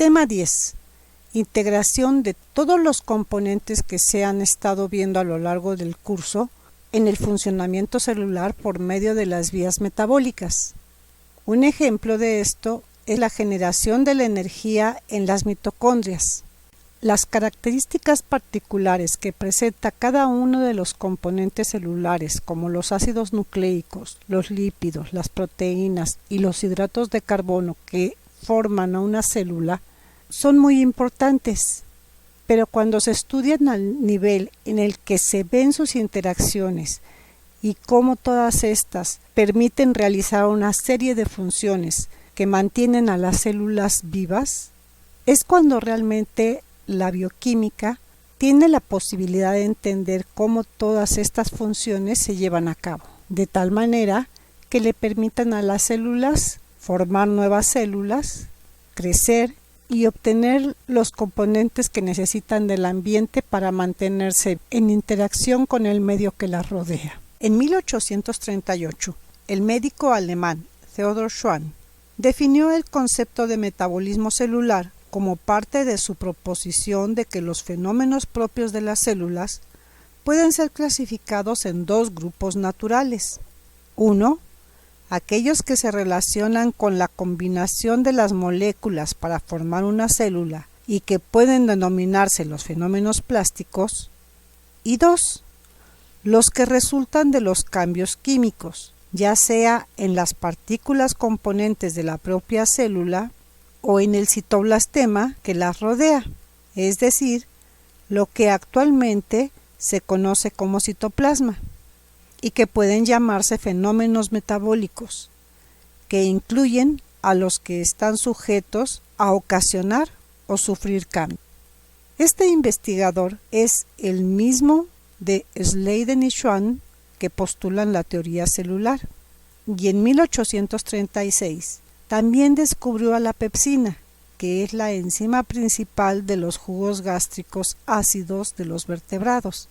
Tema 10. Integración de todos los componentes que se han estado viendo a lo largo del curso en el funcionamiento celular por medio de las vías metabólicas. Un ejemplo de esto es la generación de la energía en las mitocondrias. Las características particulares que presenta cada uno de los componentes celulares, como los ácidos nucleicos, los lípidos, las proteínas y los hidratos de carbono que forman a una célula, son muy importantes, pero cuando se estudian al nivel en el que se ven sus interacciones y cómo todas estas permiten realizar una serie de funciones que mantienen a las células vivas, es cuando realmente la bioquímica tiene la posibilidad de entender cómo todas estas funciones se llevan a cabo, de tal manera que le permitan a las células formar nuevas células, crecer y obtener los componentes que necesitan del ambiente para mantenerse en interacción con el medio que las rodea. En 1838, el médico alemán Theodor Schwann definió el concepto de metabolismo celular como parte de su proposición de que los fenómenos propios de las células pueden ser clasificados en dos grupos naturales. Uno, aquellos que se relacionan con la combinación de las moléculas para formar una célula y que pueden denominarse los fenómenos plásticos. Y dos, los que resultan de los cambios químicos, ya sea en las partículas componentes de la propia célula o en el citoblastema que las rodea, es decir, lo que actualmente se conoce como citoplasma, y que pueden llamarse fenómenos metabólicos, que incluyen a los que están sujetos a ocasionar o sufrir cambios. Este investigador es el mismo de Sladen y Schwann que postulan la teoría celular, y en 1836 también descubrió a la pepsina, que es la enzima principal de los jugos gástricos ácidos de los vertebrados.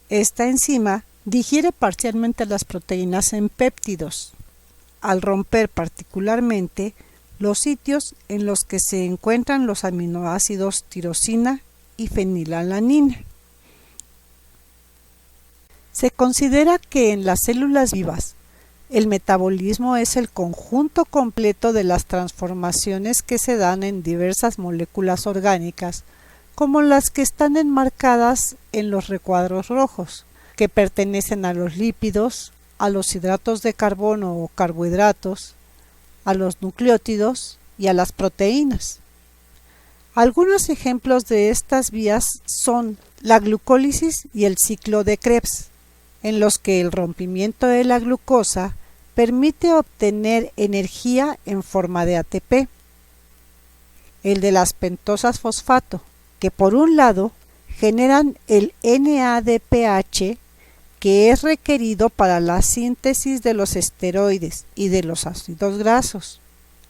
Esta enzima digiere parcialmente las proteínas en péptidos, al romper particularmente los sitios en los que se encuentran los aminoácidos tirosina y fenilalanina. Se considera que en las células vivas el metabolismo es el conjunto completo de las transformaciones que se dan en diversas moléculas orgánicas, como las que están enmarcadas en los recuadros rojos, que pertenecen a los lípidos, a los hidratos de carbono o carbohidratos, a los nucleótidos y a las proteínas. Algunos ejemplos de estas vías son la glucólisis y el ciclo de Krebs, en los que el rompimiento de la glucosa permite obtener energía en forma de ATP. El de las pentosas fosfato, que por un lado generan el NADPH, que es requerido para la síntesis de los esteroides y de los ácidos grasos,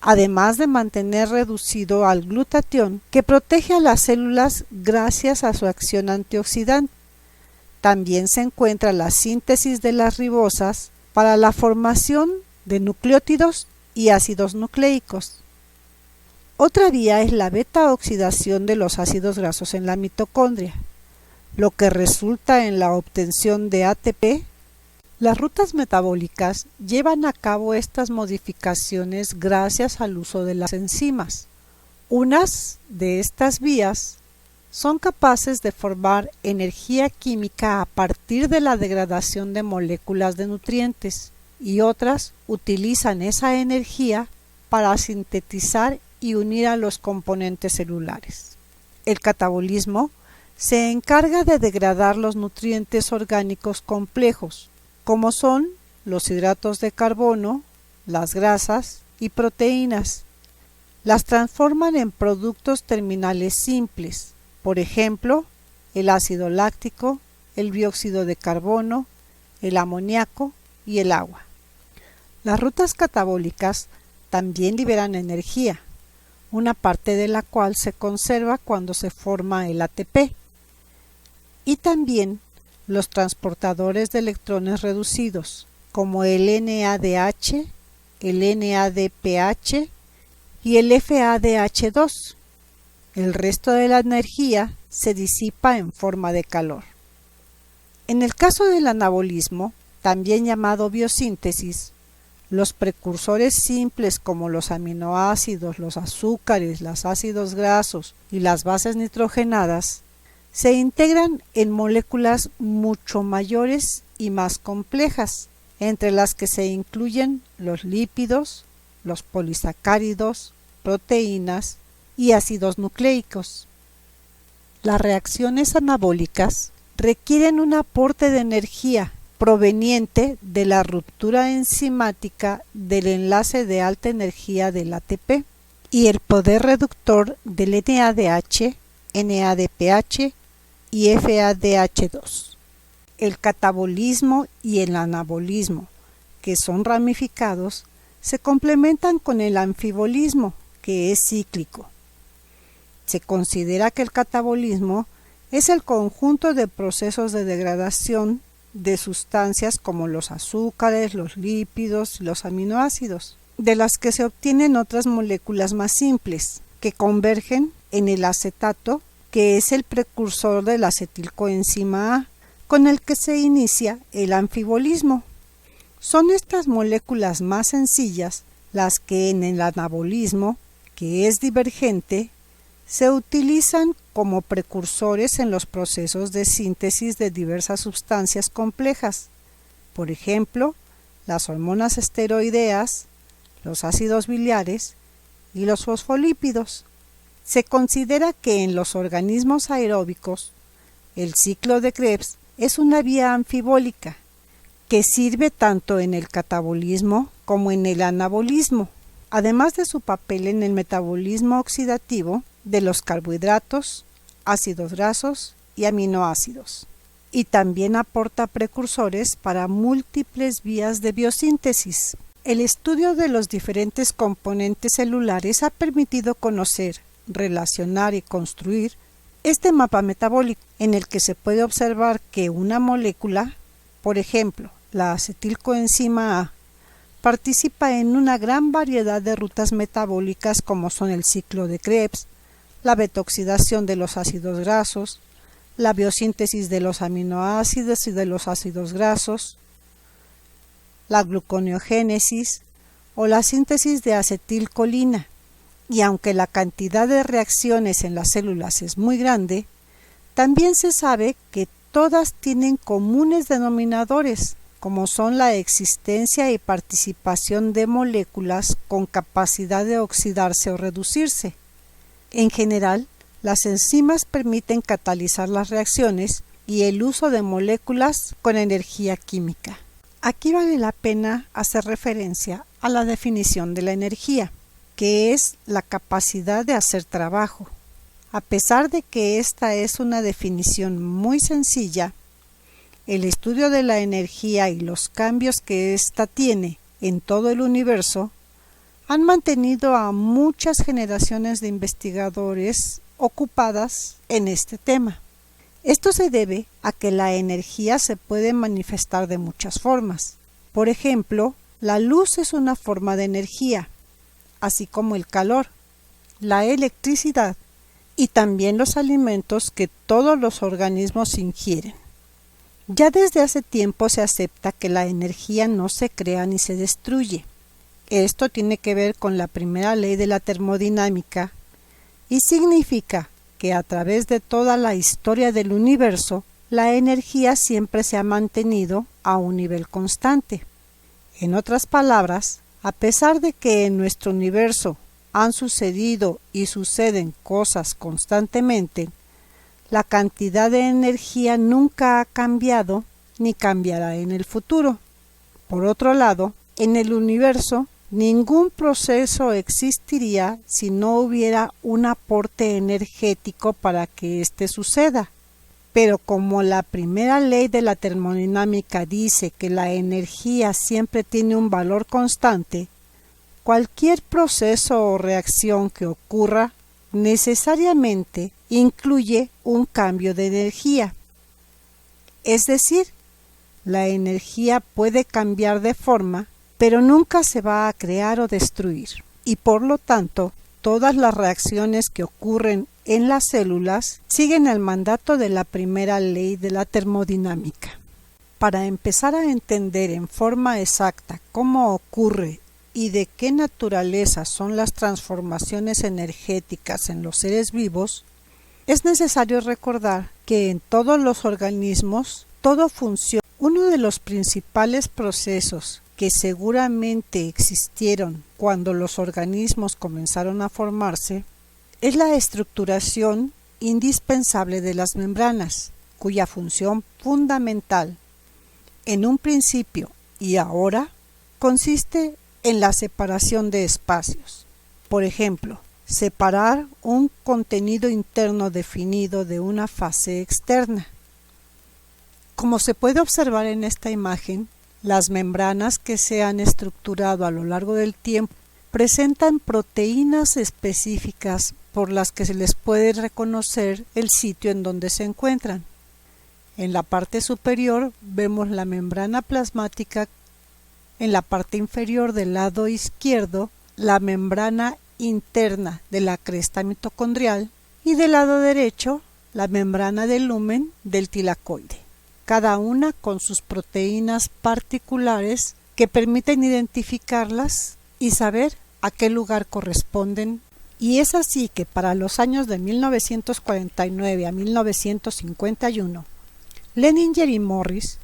además de mantener reducido al glutatión, que protege a las células gracias a su acción antioxidante. También se encuentra la síntesis de las ribosas para la formación de nucleótidos y ácidos nucleicos. Otra vía es la beta-oxidación de los ácidos grasos en la mitocondria, lo que resulta en la obtención de ATP. Las rutas metabólicas llevan a cabo estas modificaciones gracias al uso de las enzimas. Unas de estas vías son capaces de formar energía química a partir de la degradación de moléculas de nutrientes, y otras utilizan esa energía para sintetizar y unir a los componentes celulares. El catabolismo se encarga de degradar los nutrientes orgánicos complejos, como son los hidratos de carbono, las grasas y proteínas. Las transforman en productos terminales simples, por ejemplo, el ácido láctico, el dióxido de carbono, el amoníaco y el agua. Las rutas catabólicas también liberan energía, una parte de la cual se conserva cuando se forma el ATP, y también los transportadores de electrones reducidos, como el NADH, el NADPH y el FADH2, El resto de la energía se disipa en forma de calor. En el caso del anabolismo, también llamado biosíntesis, los precursores simples como los aminoácidos, los azúcares, los ácidos grasos y las bases nitrogenadas se integran en moléculas mucho mayores y más complejas, entre las que se incluyen los lípidos, los polisacáridos, proteínas y ácidos nucleicos. Las reacciones anabólicas requieren un aporte de energía proveniente de la ruptura enzimática del enlace de alta energía del ATP y el poder reductor del NADH, NADPH y FADH2. El catabolismo y el anabolismo, que son ramificados, se complementan con el anfibolismo, que es cíclico. Se considera que el catabolismo es el conjunto de procesos de degradación de sustancias como los azúcares, los lípidos y los aminoácidos, de las que se obtienen otras moléculas más simples, que convergen en el acetato, que es el precursor de la acetilcoenzima A, con el que se inicia el anfibolismo. Son estas moléculas más sencillas las que en el anabolismo, que es divergente, se utilizan como precursores en los procesos de síntesis de diversas sustancias complejas, por ejemplo, las hormonas esteroideas, los ácidos biliares y los fosfolípidos. Se considera que en los organismos aeróbicos, el ciclo de Krebs es una vía anfibólica que sirve tanto en el catabolismo como en el anabolismo, además de su papel en el metabolismo oxidativo de los carbohidratos, ácidos grasos y aminoácidos, y también aporta precursores para múltiples vías de biosíntesis. El estudio de los diferentes componentes celulares ha permitido conocer, relacionar y construir este mapa metabólico, en el que se puede observar que una molécula, por ejemplo, la acetilcoenzima A, participa en una gran variedad de rutas metabólicas como son el ciclo de Krebs, la beta-oxidación de los ácidos grasos, la biosíntesis de los aminoácidos y de los ácidos grasos, la gluconeogénesis o la síntesis de acetilcolina. Y aunque la cantidad de reacciones en las células es muy grande, también se sabe que todas tienen comunes denominadores, como son la existencia y participación de moléculas con capacidad de oxidarse o reducirse. En general, las enzimas permiten catalizar las reacciones y el uso de moléculas con energía química. Aquí vale la pena hacer referencia a la definición de la energía, que es la capacidad de hacer trabajo. A pesar de que esta es una definición muy sencilla, el estudio de la energía y los cambios que ésta tiene en todo el universo han mantenido a muchas generaciones de investigadores ocupadas en este tema. Esto se debe a que la energía se puede manifestar de muchas formas. Por ejemplo, la luz es una forma de energía, así como el calor, la electricidad y también los alimentos que todos los organismos ingieren. Ya desde hace tiempo se acepta que la energía no se crea ni se destruye. Esto tiene que ver con la primera ley de la termodinámica y significa que a través de toda la historia del universo, la energía siempre se ha mantenido a un nivel constante. En otras palabras, a pesar de que en nuestro universo han sucedido y suceden cosas constantemente, la cantidad de energía nunca ha cambiado ni cambiará en el futuro. Por otro lado, en el universo, ningún proceso existiría si no hubiera un aporte energético para que éste suceda. Pero como la primera ley de la termodinámica dice que la energía siempre tiene un valor constante, cualquier proceso o reacción que ocurra necesariamente incluye un cambio de energía. Es decir, la energía puede cambiar de forma, pero nunca se va a crear o destruir, y por lo tanto, todas las reacciones que ocurren en las células siguen el mandato de la primera ley de la termodinámica. Para empezar a entender en forma exacta cómo ocurre y de qué naturaleza son las transformaciones energéticas en los seres vivos, es necesario recordar que en todos los organismos todo funciona. Uno de los principales procesos que seguramente existieron cuando los organismos comenzaron a formarse es la estructuración indispensable de las membranas, cuya función fundamental en un principio y ahora consiste en la separación de espacios. Por ejemplo, separar un contenido interno definido de una fase externa. Como se puede observar en esta imagen, las membranas que se han estructurado a lo largo del tiempo presentan proteínas específicas por las que se les puede reconocer el sitio en donde se encuentran. En la parte superior vemos la membrana plasmática, en la parte inferior del lado izquierdo la membrana interna de la cresta mitocondrial y del lado derecho la membrana del lumen del tilacoide, cada una con sus proteínas particulares que permiten identificarlas y saber a qué lugar corresponden. Y es así que para los años de 1949 a 1951, Lehninger y Morris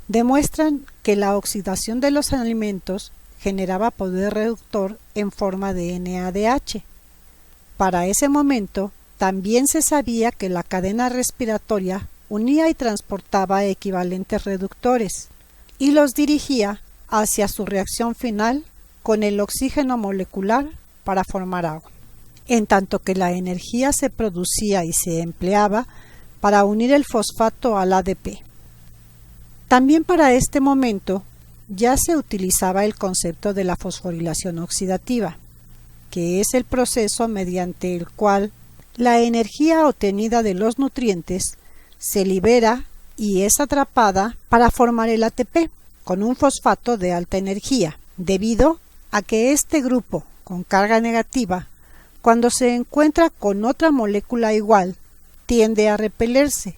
demuestran que la oxidación de los alimentos generaba poder reductor en forma de NADH. Para ese momento, también se sabía que la cadena respiratoria unía y transportaba equivalentes reductores y los dirigía hacia su reacción final con el oxígeno molecular para formar agua, en tanto que la energía se producía y se empleaba para unir el fosfato al ADP. También para este momento ya se utilizaba el concepto de la fosforilación oxidativa, que es el proceso mediante el cual la energía obtenida de los nutrientes se libera y es atrapada para formar el ATP con un fosfato de alta energía, debido a que este grupo con carga negativa, cuando se encuentra con otra molécula igual, tiende a repelerse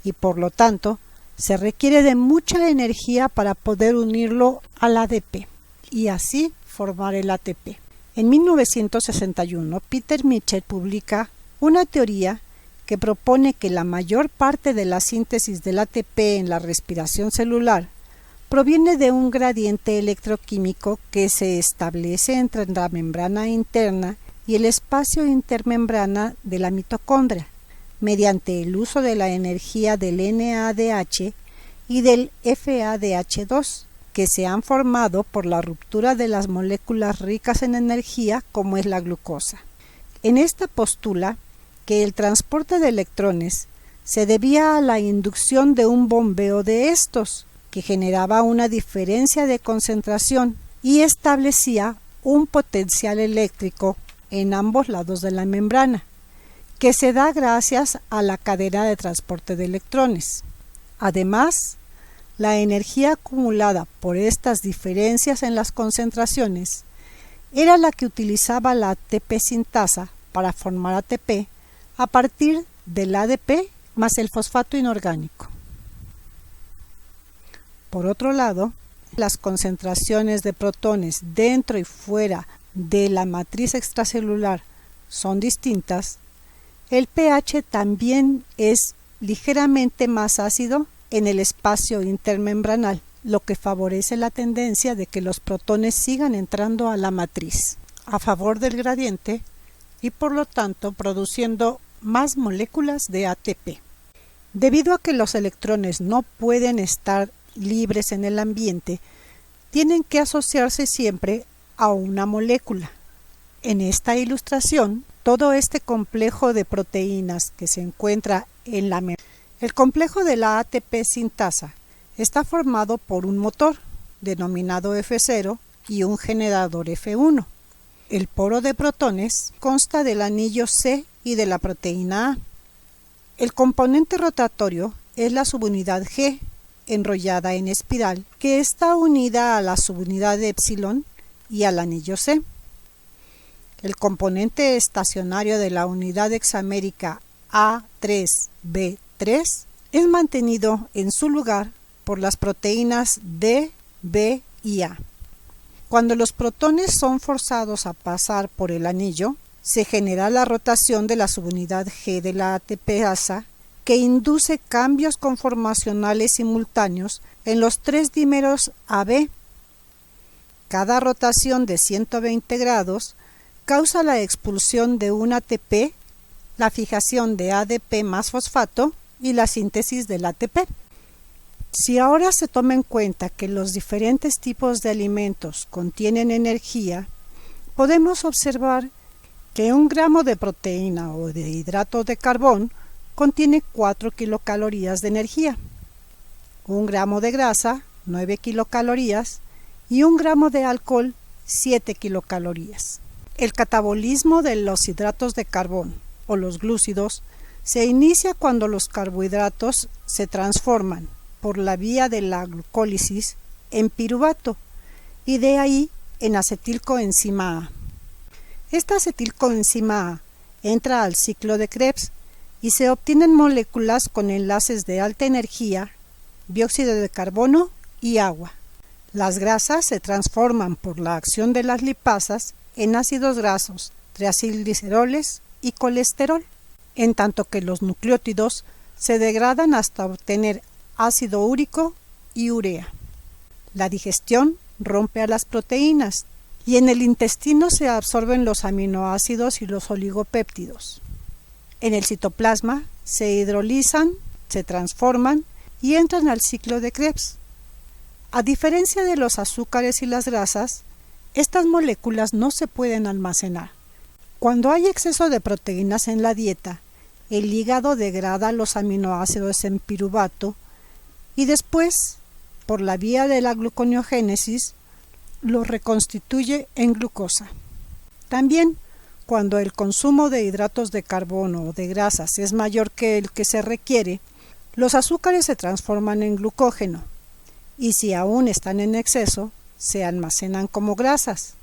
y por lo tanto se requiere de mucha energía para poder unirlo al ADP y así formar el ATP. En 1961, Peter Mitchell publica una teoría que propone que la mayor parte de la síntesis del ATP en la respiración celular proviene de un gradiente electroquímico que se establece entre la membrana interna y el espacio intermembrana de la mitocondria, mediante el uso de la energía del NADH y del FADH2, que se han formado por la ruptura de las moléculas ricas en energía como es la glucosa. En esta postula que el transporte de electrones se debía a la inducción de un bombeo de estos, que generaba una diferencia de concentración y establecía un potencial eléctrico en ambos lados de la membrana, que se da gracias a la cadena de transporte de electrones. Además, la energía acumulada por estas diferencias en las concentraciones era la que utilizaba la ATP sintasa para formar ATP a partir del ADP más el fosfato inorgánico. Por otro lado, las concentraciones de protones dentro y fuera de la matriz extracelular son distintas. El pH también es ligeramente más ácido en el espacio intermembranal, lo que favorece la tendencia de que los protones sigan entrando a la matriz a favor del gradiente y por lo tanto produciendo más moléculas de ATP. Debido a que los electrones no pueden estar libres en el ambiente, tienen que asociarse siempre a una molécula. En esta ilustración, todo este complejo de proteínas que se encuentra en la membrana. El complejo de la ATP sintasa está formado por un motor, denominado F0, y un generador F1. El poro de protones consta del anillo C y de la proteína A. El componente rotatorio es la subunidad G, enrollada en espiral, que está unida a la subunidad de epsilon y al anillo C. el componente estacionario de la unidad hexamérica A3B3 es mantenido en su lugar por las proteínas D, B y A. Cuando los protones son forzados a pasar por el anillo, se genera la rotación de la subunidad G de la ATPasa, que induce cambios conformacionales simultáneos en los tres dímeros AB. Cada rotación de 120 grados causa la expulsión de un ATP, la fijación de ADP más fosfato y la síntesis del ATP. Si ahora se toma en cuenta que los diferentes tipos de alimentos contienen energía, podemos observar que 1 gramo de proteína o de hidrato de carbón contiene 4 kilocalorías de energía, 1 gramo de grasa, 9 kilocalorías, y 1 gramo de alcohol, 7 kilocalorías. El catabolismo de los hidratos de carbón o los glúcidos se inicia cuando los carbohidratos se transforman por la vía de la glucólisis en piruvato y de ahí en acetilcoenzima A. Esta acetilcoenzima A entra al ciclo de Krebs y se obtienen moléculas con enlaces de alta energía, dióxido de carbono y agua. Las grasas se transforman por la acción de las lipasas en ácidos grasos, triacilgliceroles y colesterol, en tanto que los nucleótidos se degradan hasta obtener ácido úrico y urea. La digestión rompe a las proteínas y en el intestino se absorben los aminoácidos y los oligopéptidos. En el citoplasma se hidrolizan, se transforman y entran al ciclo de Krebs. A diferencia de los azúcares y las grasas, estas moléculas no se pueden almacenar. Cuando hay exceso de proteínas en la dieta, el hígado degrada los aminoácidos en piruvato y después, por la vía de la gluconeogénesis, los reconstituye en glucosa. También, cuando el consumo de hidratos de carbono o de grasas es mayor que el que se requiere, los azúcares se transforman en glucógeno y si aún están en exceso, se almacenan como grasas.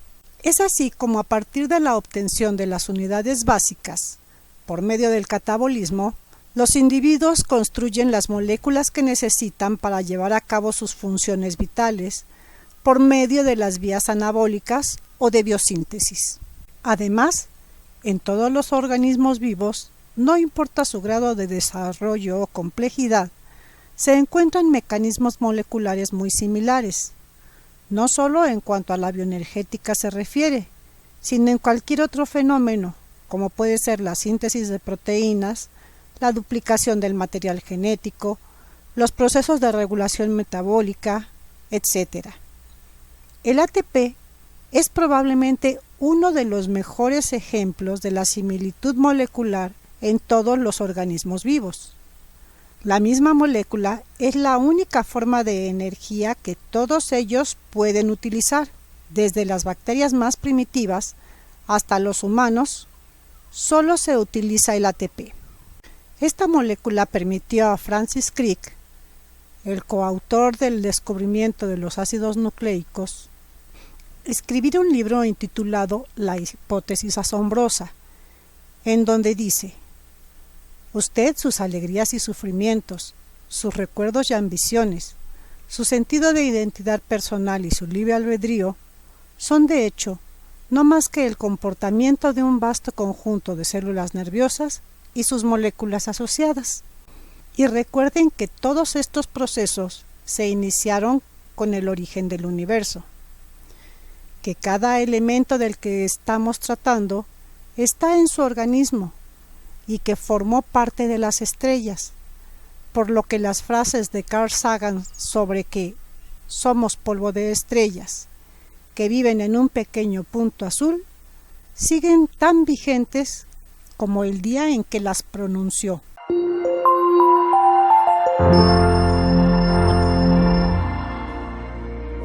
Es así como a partir de la obtención de las unidades básicas, por medio del catabolismo, los individuos construyen las moléculas que necesitan para llevar a cabo sus funciones vitales, por medio de las vías anabólicas o de biosíntesis. Además, en todos los organismos vivos, no importa su grado de desarrollo o complejidad, se encuentran mecanismos moleculares muy similares, no solo en cuanto a la bioenergética se refiere, sino en cualquier otro fenómeno, como puede ser la síntesis de proteínas, la duplicación del material genético, los procesos de regulación metabólica, etc. El ATP es probablemente uno de los mejores ejemplos de la similitud molecular en todos los organismos vivos. La misma molécula es la única forma de energía que todos ellos pueden utilizar, desde las bacterias más primitivas hasta los humanos, solo se utiliza el ATP. Esta molécula permitió a Francis Crick, el coautor del descubrimiento de los ácidos nucleicos, escribir un libro intitulado La hipótesis asombrosa, en donde dice: usted, sus alegrías y sufrimientos, sus recuerdos y ambiciones, su sentido de identidad personal y su libre albedrío, son de hecho no más que el comportamiento de un vasto conjunto de células nerviosas y sus moléculas asociadas. Y recuerden que todos estos procesos se iniciaron con el origen del universo, que cada elemento del que estamos tratando está en su organismo y que formó parte de las estrellas, por lo que las frases de Carl Sagan sobre que somos polvo de estrellas que viven en un pequeño punto azul siguen tan vigentes como el día en que las pronunció.